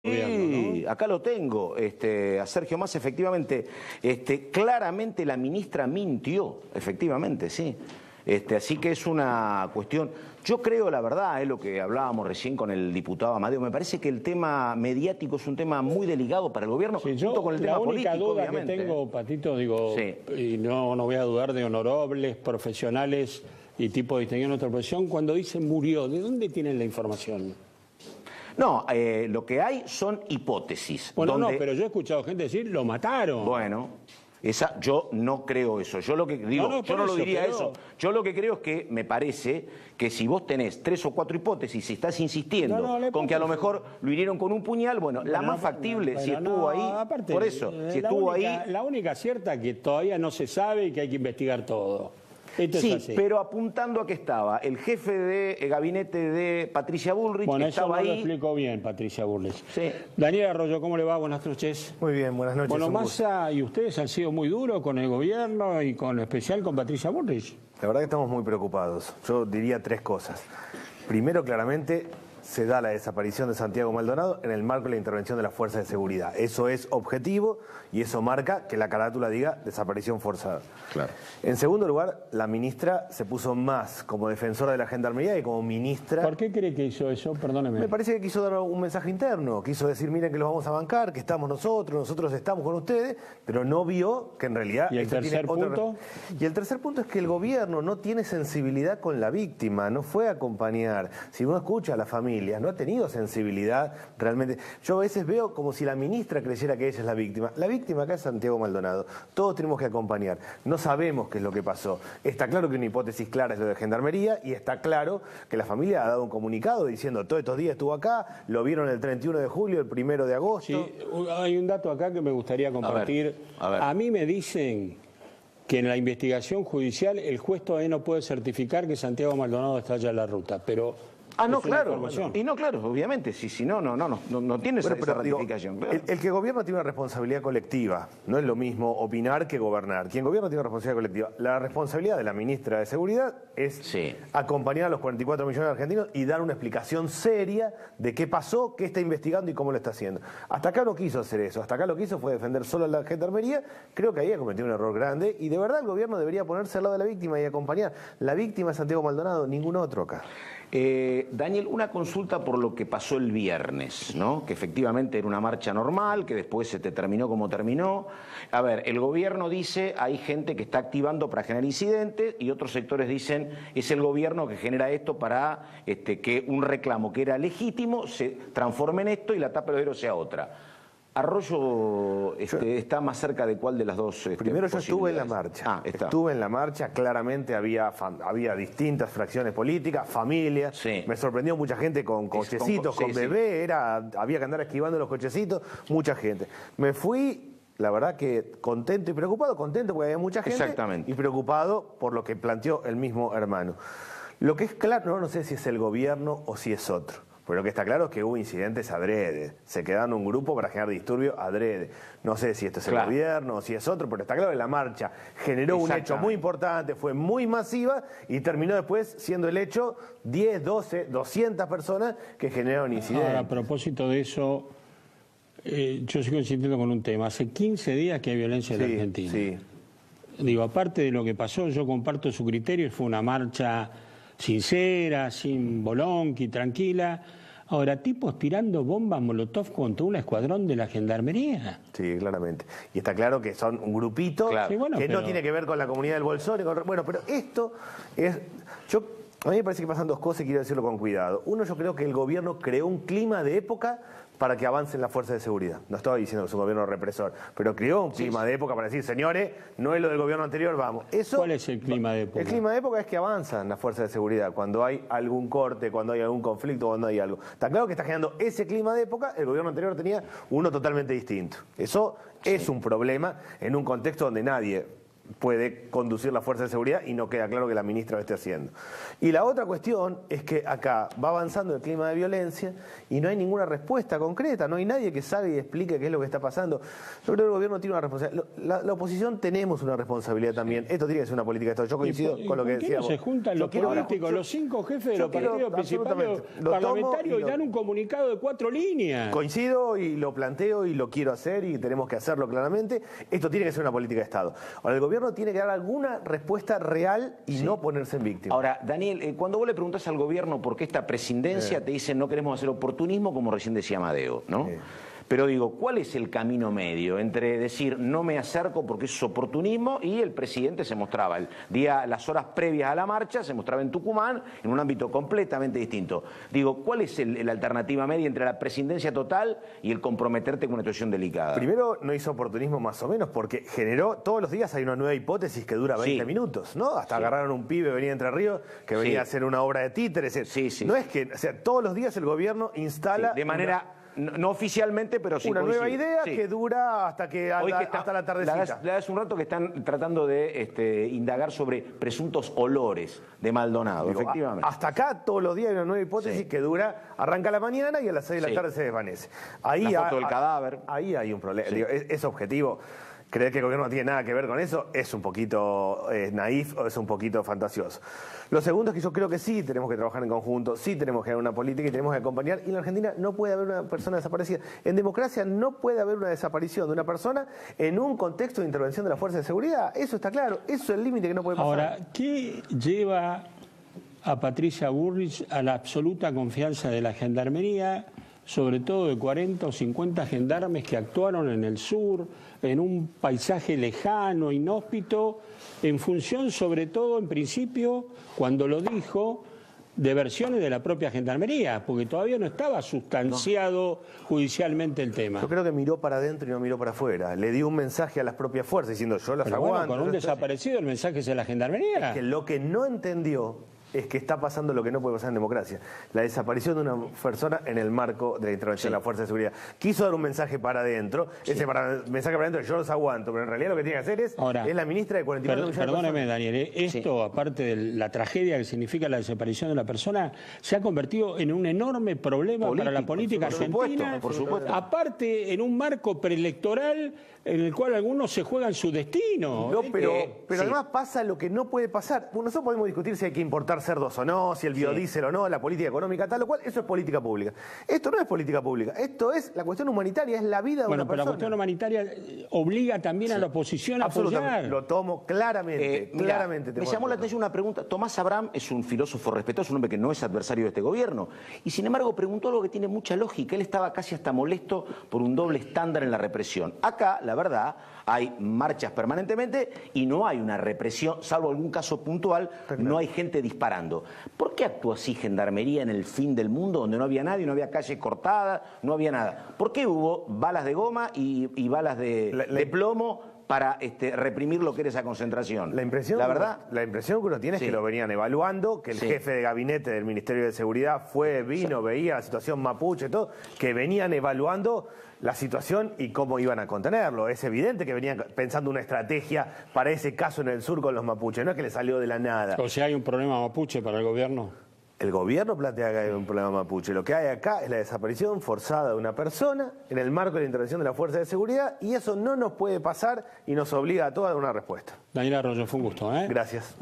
Sí, ¿no? Acá lo tengo, a Sergio Massa, efectivamente, claramente la ministra mintió, efectivamente, sí. Así que es una cuestión, yo creo la verdad, es lo que hablábamos recién con el diputado Amadeo, me parece que el tema mediático es un tema muy delicado para el gobierno, sí, junto con el tema político, la única duda obviamente, que tengo, Patito, digo, sí. Y no voy a dudar de honorables, profesionales y tipo distinguido en nuestra profesión, cuando dicen murió, ¿de dónde tienen la información? No, lo que hay son hipótesis. Bueno, donde... no, pero yo he escuchado gente decir, lo mataron. Bueno, yo no creo eso. Yo lo que digo, yo no lo diría eso. Yo lo que creo es que me parece que si vos tenés 3 o 4 hipótesis y estás insistiendo con que a lo mejor lo hirieron con un puñal, bueno, la más factible, si estuvo ahí, aparte, por eso, si estuvo ahí... La única cierta que todavía no se sabe y que hay que investigar todo. Sí, pero apuntando a que estaba el jefe de gabinete de Patricia Bullrich, bueno, estaba eso no ahí. lo explicó bien Patricia Bullrich. Sí. Daniel Arroyo, ¿cómo le va? Buenas noches. Muy bien, buenas noches. Bueno, Massa y ustedes han sido muy duros con el gobierno y con especial con Patricia Bullrich. La verdad que estamos muy preocupados. Yo diría 3 cosas. Primero, claramente, se da la desaparición de Santiago Maldonado en el marco de la intervención de las fuerzas de seguridad. Eso es objetivo y eso marca que la carátula diga desaparición forzada. Claro. En segundo lugar, la ministra se puso más como defensora de la gendarmería y como ministra... ¿Por qué cree que hizo eso? Perdóneme. Me parece que quiso dar un mensaje interno, quiso decir, miren que los vamos a bancar, que estamos nosotros estamos con ustedes, pero no vio que en realidad... ¿Y el tercer punto? Y el tercer punto es que el gobierno no tiene sensibilidad con la víctima, no fue a acompañar. Si uno escucha a la familia, no ha tenido sensibilidad realmente. Yo a veces veo como si la ministra creyera que ella es la víctima. La víctima acá es Santiago Maldonado. Todos tenemos que acompañar. No sabemos qué es lo que pasó. Está claro que una hipótesis clara es lo de Gendarmería y está claro que la familia ha dado un comunicado diciendo todos estos días estuvo acá, lo vieron el 31 de julio, el 1 de agosto. Sí, hay un dato acá que me gustaría compartir. A ver. A mí me dicen que en la investigación judicial el juez todavía no puede certificar que Santiago Maldonado está ya en la ruta, pero... no, claro. Y no, claro, obviamente, si no tiene esa ratificación. Claro. El que gobierna tiene una responsabilidad colectiva. No es lo mismo opinar que gobernar. Quien gobierna tiene una responsabilidad colectiva. La responsabilidad de la ministra de Seguridad es acompañar a los 44 millones de argentinos y dar una explicación seria de qué pasó, qué está investigando y cómo lo está haciendo. Hasta acá no quiso hacer eso. Hasta acá lo que hizo fue defender solo a la gendarmería. Creo que ahí ha cometido un error grande y de verdad el gobierno debería ponerse al lado de la víctima y acompañar. La víctima es Santiago Maldonado, ningún otro acá. Daniel, una consulta por lo que pasó el viernes, ¿no? Que efectivamente era una marcha normal, que después se terminó como terminó. A ver, el gobierno dice hay gente que está activando para generar incidentes y otros sectores dicen es el gobierno que genera esto para que un reclamo que era legítimo se transforme en esto y la tapa del héroe sea otra. Arroyo está más cerca de cuál de las dos. Primero yo estuve en la marcha. Estuve en la marcha, claramente había distintas fracciones políticas, familias. Sí. Me sorprendió mucha gente con cochecitos, con bebé, había que andar esquivando los cochecitos, mucha gente. Me fui, la verdad que contento y preocupado, contento porque había mucha gente. Exactamente. Y preocupado por lo que planteó el mismo hermano. Lo que es claro, no sé si es el gobierno o si es otro. Pero lo que está claro es que hubo incidentes adrede. Se quedaron un grupo para generar disturbio adrede. No sé si esto es el gobierno o si es otro, pero está claro que la marcha generó un hecho muy importante, fue muy masiva y terminó después siendo el hecho 10, 12, 200 personas que generaron incidentes. Ahora, a propósito de eso, yo sigo insistiendo con un tema. Hace 15 días que hay violencia en la Argentina. Sí. Digo, aparte de lo que pasó, yo comparto su criterio, fue una marcha sincera, sin bolonqui, tranquila. Ahora, tipos tirando bombas molotov contra un escuadrón de la gendarmería. Sí, claramente. Y está claro que son un grupito que no tiene que ver con la comunidad del Bolsón. Bueno, pero esto es... A mí me parece que pasan 2 cosas y quiero decirlo con cuidado. Uno, yo creo que el gobierno creó un clima de época para que avancen las fuerzas de seguridad. No estaba diciendo que es un gobierno represor, pero creó un clima de época para decir, señores, no es lo del gobierno anterior, vamos. ¿Cuál es el clima de época? El clima de época es que avanzan las fuerzas de seguridad cuando hay algún corte, cuando hay algún conflicto, cuando hay algo. Está claro que está generando ese clima de época, el gobierno anterior tenía uno totalmente distinto. Eso es un problema en un contexto donde nadie puede conducir la fuerza de seguridad y no queda claro que la ministra lo esté haciendo. Y la otra cuestión es que acá va avanzando el clima de violencia y no hay ninguna respuesta concreta, no hay nadie que salga y explique qué es lo que está pasando. Yo creo que el gobierno tiene una responsabilidad. La oposición tenemos una responsabilidad también. Esto tiene que ser una política de Estado. Yo coincido con lo que decíamos. Se juntan los políticos, los 5 jefes de los partidos principales parlamentarios y dan un comunicado de 4 líneas. Coincido y lo planteo y lo quiero hacer y tenemos que hacerlo claramente. Esto tiene que ser una política de Estado. Ahora, el gobierno tiene que dar alguna respuesta real y no ponerse en víctima. Ahora, Daniel, cuando vos le preguntás al gobierno por qué esta presidencia, te dicen no queremos hacer oportunismo, como recién decía Amadeo, ¿no? Pero digo, ¿cuál es el camino medio entre decir no me acerco porque eso es oportunismo y el presidente se mostraba las horas previas a la marcha, se mostraba en Tucumán en un ámbito completamente distinto? Digo, ¿cuál es la alternativa media entre la presidencia total y el comprometerte con una situación delicada? Primero, no hizo oportunismo más o menos porque generó, todos los días hay una nueva hipótesis que dura 20 minutos, ¿no? Hasta agarraron un pibe, venía de Entre Ríos, que venía a hacer una obra de títeres. No es que, o sea, todos los días el gobierno instala... de manera... No oficialmente, pero sí una nueva idea que dura hasta la tardecita. Le das un rato que están tratando de indagar sobre presuntos olores de Maldonado, efectivamente. Hasta acá todos los días hay una nueva hipótesis que dura, arranca la mañana y a las 6 de la tarde se desvanece. Ahí la foto del cadáver. Ahí hay un problema. Digo, es objetivo. Creer que el gobierno no tiene nada que ver con eso es un poquito naif o es un poquito fantasioso. Lo segundo es que yo creo que sí tenemos que trabajar en conjunto, sí tenemos que dar una política y tenemos que acompañar. Y en la Argentina no puede haber una persona desaparecida. En democracia no puede haber una desaparición de una persona en un contexto de intervención de la fuerza de seguridad. Eso está claro, eso es el límite que no puede pasar. Ahora, ¿qué lleva a Patricia Bullrich a la absoluta confianza de la Gendarmería, sobre todo de 40 o 50 gendarmes que actuaron en el sur, en un paisaje lejano, inhóspito, en función sobre todo, en principio, cuando lo dijo, de versiones de la propia Gendarmería, porque todavía no estaba sustanciado judicialmente el tema? Yo creo que miró para adentro y no miró para afuera. Le dio un mensaje a las propias fuerzas diciendo yo las aguanto. Bueno, con un desaparecido el mensaje es de la Gendarmería. Es que lo que no entendió es que está pasando lo que no puede pasar en democracia. La desaparición de una persona en el marco de la intervención de la Fuerza de Seguridad. Quiso dar un mensaje para adentro, ese mensaje para adentro yo los aguanto, pero en realidad lo que tiene que hacer es la ministra de 49 millones de personas. Perdóneme, Daniel, esto, aparte de la tragedia que significa la desaparición de la persona, se ha convertido en un enorme problema para la política argentina. Por supuesto. Aparte, en un marco preelectoral en el cual algunos se juegan su destino. No, pero además pasa lo que no puede pasar. Nosotros podemos discutir si hay que importar cerdos o no, si el biodiesel o no, la política económica, tal o cual. Eso es política pública. Esto no es política pública. Esto es la cuestión humanitaria, es la vida de una persona. Bueno, pero la cuestión humanitaria obliga también a la oposición a apoyar. Lo tomo claramente. Me llamó la atención una pregunta. Tomás Abraham es un filósofo respetuoso, un hombre que no es adversario de este gobierno. Y sin embargo preguntó algo que tiene mucha lógica. Él estaba casi hasta molesto por un doble estándar en la represión. Acá, la verdad, hay marchas permanentemente y no hay una represión, salvo algún caso puntual, no hay gente disparando. ¿Por qué actuó así Gendarmería en el fin del mundo, donde no había nadie, no había calles cortadas, no había nada? ¿Por qué hubo balas de goma y balas de plomo para reprimir lo que era esa concentración? La impresión que uno tiene es que lo venían evaluando, que el jefe de gabinete del Ministerio de Seguridad vino, veía la situación mapuche, todo, que venían evaluando la situación y cómo iban a contenerlo. Es evidente que venían pensando una estrategia para ese caso en el sur con los mapuches, no es que le salió de la nada. O sea, ¿hay un problema mapuche para el gobierno? El gobierno plantea que hay un problema mapuche. Lo que hay acá es la desaparición forzada de una persona en el marco de la intervención de la Fuerza de Seguridad y eso no nos puede pasar y nos obliga a todos a dar una respuesta. Daniel Arroyo, fue un gusto. Gracias.